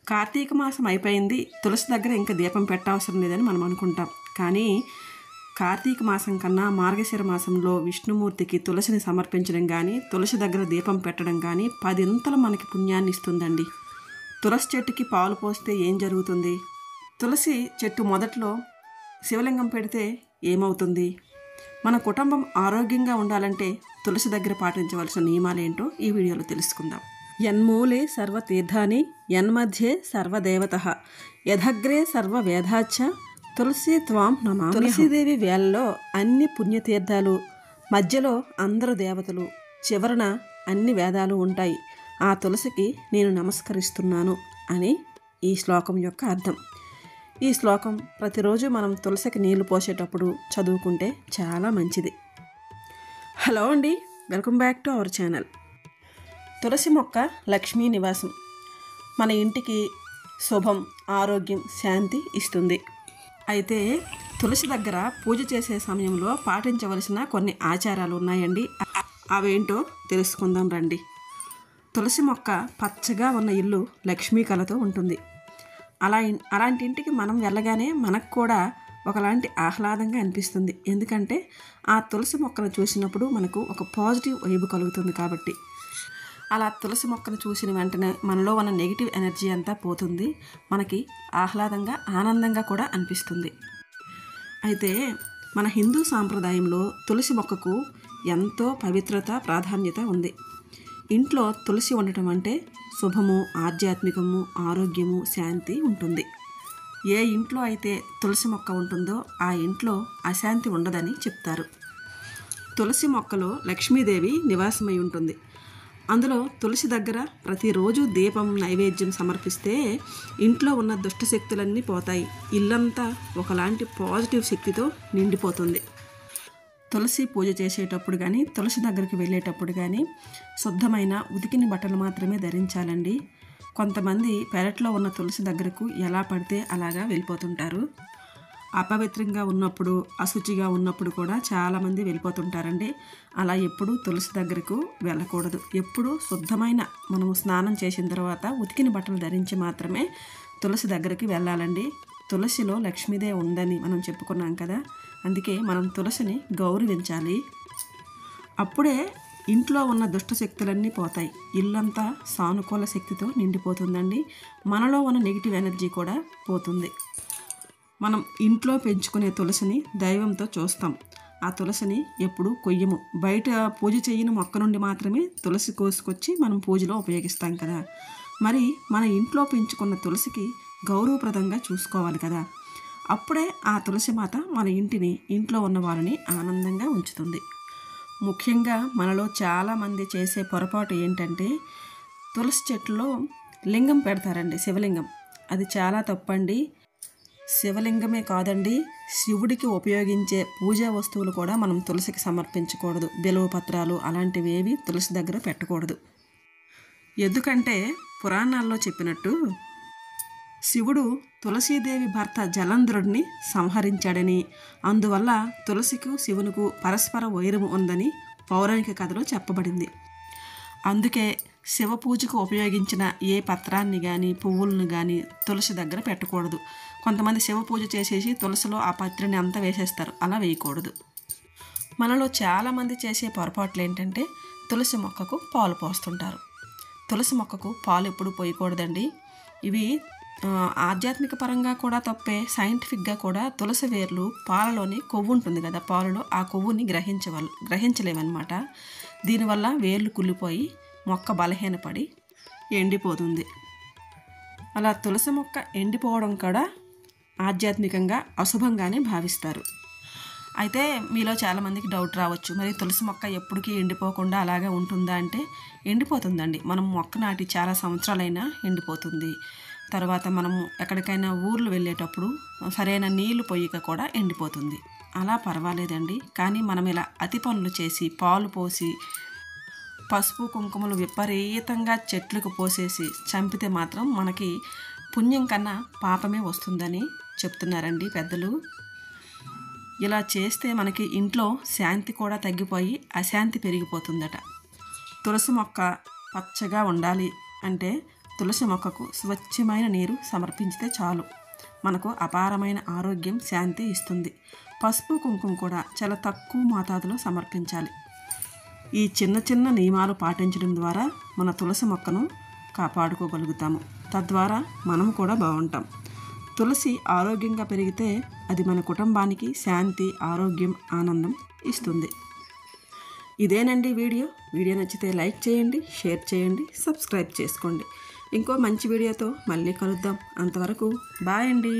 కార్తీక మాసం అయిపోయింది, తులసి దగ్గర ఇంకా దీపం పెట్టవసరం లేదని మనం అనుకుంటాం. కానీ కార్తీక మాసం కన్నా మార్గశిర మాసంలో విష్ణుమూర్తికి తులసిని సమర్పించడం కానీ, తులసి దగ్గర దీపం పెట్టడం కానీ 10 మనకి పుణ్యాన్ని ఇస్తుందండి. తులసి చెట్టుకి పాలు పోస్తే ఏం జరుగుతుంది? తులసి చెట్టు మొదట్లో శివలింగం పెడితే ఏమవుతుంది? మన కుటుంబం ఆరోగ్యంగా ఉండాలంటే తులసి దగ్గర పాటించవలసిన నియమాలేంటో ఈ వీడియోలో తెలుసుకుందాం. యన్మూలే సర్వతీర్థాని యన్మధ్యే సర్వదేవతః యథగ్రే సర్వవేదాచ్చ తులసి త్వాం నమామి. తులసీదేవి వేళలో అన్ని పుణ్యతీర్థాలు, మధ్యలో అందరు దేవతలు, చివరన అన్ని వేదాలు ఉంటాయి. ఆ తులసికి నేను నమస్కరిస్తున్నాను అని ఈ శ్లోకం యొక్క అర్థం. ఈ శ్లోకం ప్రతిరోజు మనం తులసికి నీళ్లు పోసేటప్పుడు చదువుకుంటే చాలా మంచిది. హలో అండి, welcome back to our channel. తులసి మొక్క లక్ష్మీ నివాసం. మన ఇంటికి శుభం, ఆరోగ్యం, శాంతి ఇస్తుంది. అయితే తులసి దగ్గర పూజ చేసే సమయంలో పాటించవలసిన కొన్ని ఆచారాలు ఉన్నాయండి. అవేంటో తెలుసుకుందాం రండి. తులసి మొక్క పచ్చగా ఉన్న ఇల్లు లక్ష్మీ కళతో ఉంటుంది. అలాంటి ఇంటికి మనం వెళ్ళగానే మనకు కూడా ఒకలాంటి ఆహ్లాదంగా అనిపిస్తుంది. ఎందుకంటే ఆ తులసి మొక్కను చూసినప్పుడు మనకు ఒక పాజిటివ్ వైబ్ కలుగుతుంది కాబట్టి. అలా తులసి మొక్కను చూసిన వెంటనే మనలో ఉన్న నెగిటివ్ ఎనర్జీ అంతా పోతుంది. మనకి ఆహ్లాదంగా, ఆనందంగా కూడా అనిపిస్తుంది. అయితే మన హిందూ సాంప్రదాయంలో తులసి మొక్కకు ఎంతో పవిత్రత, ప్రాధాన్యత ఉంది. ఇంట్లో తులసి ఉండటం అంటే శుభము, ఆధ్యాత్మికము, ఆరోగ్యము, శాంతి ఉంటుంది. ఏ ఇంట్లో అయితే తులసి మొక్క ఉంటుందో ఆ ఇంట్లో అశాంతి ఉండదని చెప్తారు. తులసి మొక్కలో లక్ష్మీదేవి నివాసమై ఉంటుంది. అందులో తులసి దగ్గర ప్రతిరోజు దీపం, నైవేద్యం సమర్పిస్తే ఇంట్లో ఉన్న దుష్టశక్తులన్నీ పోతాయి. ఇల్లంతా ఒకలాంటి పాజిటివ్ శక్తితో నిండిపోతుంది. తులసి పూజ చేసేటప్పుడు కానీ, తులసి దగ్గరికి వెళ్ళేటప్పుడు కానీ శుద్ధమైన ఉతికిన బట్టలు మాత్రమే ధరించాలండి. కొంతమంది పెరట్లో ఉన్న తులసి దగ్గరకు ఎలా పడితే అలాగా వెళ్ళిపోతుంటారు. అపవిత్రంగా ఉన్నప్పుడు, అశుచిగా ఉన్నప్పుడు కూడా చాలామంది వెళ్ళిపోతుంటారండి. అలా ఎప్పుడూ తులసి దగ్గరకు వెళ్ళకూడదు. ఎప్పుడూ శుద్ధమైన, మనము స్నానం చేసిన తర్వాత ఉతికిన బట్టలు ధరించి మాత్రమే తులసి దగ్గరికి వెళ్ళాలండి. తులసిలో లక్ష్మీదేవి ఉందని మనం చెప్పుకున్నాం కదా, అందుకే మనం తులసిని గౌరవించాలి. అప్పుడే ఇంట్లో ఉన్న దుష్టశక్తులన్నీ పోతాయి. ఇల్లంతా సానుకూల శక్తితో నిండిపోతుందండి. మనలో ఉన్న నెగిటివ్ ఎనర్జీ కూడా పోతుంది. మనం ఇంట్లో పెంచుకునే తులసిని దైవంతో చూస్తాం. ఆ తులసిని ఎప్పుడూ కొయ్యము. బయట పూజ చేయని మొక్క నుండి మాత్రమే తులసి కోసుకొచ్చి మనం పూజలో ఉపయోగిస్తాం కదా. మరి మన ఇంట్లో పెంచుకున్న తులసికి గౌరవప్రదంగా చూసుకోవాలి కదా. అప్పుడే ఆ తులసి మాత మన ఇంటిని, ఇంట్లో ఉన్న వారిని ఆనందంగా ఉంచుతుంది. ముఖ్యంగా మనలో చాలామంది చేసే పొరపాటు ఏంటంటే తులసి చెట్టులో లింగం పెడతారండి, శివలింగం. అది చాలా తప్పండి. శివలింగమే కాదండి, శివుడికి ఉపయోగించే పూజా వస్తువులు కూడా మనం తులసికి సమర్పించకూడదు. బిల్వ పత్రాలు అలాంటివి ఏవి తులసి దగ్గర పెట్టకూడదు. ఎందుకంటే పురాణాల్లో చెప్పినట్టు శివుడు తులసీదేవి భర్త జలంధ్రుడిని సంహరించాడని, అందువల్ల తులసికు శివునికి పరస్పర వైరము ఉందని పౌరాణిక కథలో చెప్పబడింది. అందుకే శివ పూజకు ఉపయోగించిన ఏ పత్రాన్ని కానీ, పువ్వులను కానీ తులసి దగ్గర పెట్టకూడదు. కొంతమంది శివ పూజ చేసేసి తులసిలో ఆ పత్రిని అంతా వేసేస్తారు. అలా వేయకూడదు. మనలో చాలామంది చేసే పొరపాట్లు ఏంటంటే తులసి మొక్కకు పాలు పోస్తుంటారు. తులసి మొక్కకు పాలు ఎప్పుడు పోయకూడదండి. ఇవి ఆధ్యాత్మిక పరంగా కూడా తప్పే. సైంటిఫిక్గా కూడా తులసి వేర్లు, పాలలోని కొవ్వు ఉంటుంది కదా, పాలలో ఆ కొవ్వుని గ్రహించలేమన్నమాట. దీనివల్ల వేర్లు కుళ్ళిపోయి మొక్క బలహీనపడి ఎండిపోతుంది. అలా తులసి మొక్క ఎండిపోవడం కూడా ఆధ్యాత్మికంగా అశుభంగానే భావిస్తారు. అయితే మీలో చాలామందికి డౌట్ రావచ్చు, మరి తులసి మొక్క ఎప్పటికీ ఎండిపోకుండా అలాగే ఉంటుందా అంటే ఎండిపోతుందండి. మనం మొక్క నాటి చాలా సంవత్సరాలైనా ఎండిపోతుంది. తర్వాత మనము ఎక్కడికైనా ఊర్లు వెళ్ళేటప్పుడు సరైన నీళ్లు పొయ్యక కూడా ఎండిపోతుంది. అలా పర్వాలేదండి. కానీ మనం ఇలా అతి పనులు చేసి, పాలు పోసి, పసుపు కుంకుమలు విపరీతంగా చెట్లకు పోసేసి చంపితే మాత్రం మనకి పుణ్యం కన్నా పాపమే వస్తుందని చెప్తున్నారండి పెద్దలు. ఇలా చేస్తే మనకి ఇంట్లో శాంతి కూడా తగ్గిపోయి అశాంతి పెరిగిపోతుందట. తులసి మొక్క పచ్చగా ఉండాలి అంటే తులసి మొక్కకు స్వచ్ఛమైన నీరు సమర్పించితే చాలు, మనకు అపారమైన ఆరోగ్యం, శాంతి ఇస్తుంది. పసుపు కుంకుమ కూడా చాలా తక్కువ మోతాదులో సమర్పించాలి. ఈ చిన్న చిన్న నియమాలు పాటించడం ద్వారా మన తులసి మొక్కను కాపాడుకోగలుగుతాము. తద్వారా మనం కూడా బాగుంటాం. తులసి ఆరోగ్యంగా పెరిగితే అది మన కుటుంబానికి శాంతి, ఆరోగ్యం, ఆనందం ఇస్తుంది. ఇదేనండి వీడియో నచ్చితే లైక్ చేయండి, షేర్ చేయండి, సబ్స్క్రైబ్ చేసుకోండి. ఇంకో మంచి వీడియోతో మళ్ళీ కలుద్దాం. అంతవరకు బాయ్ అండి.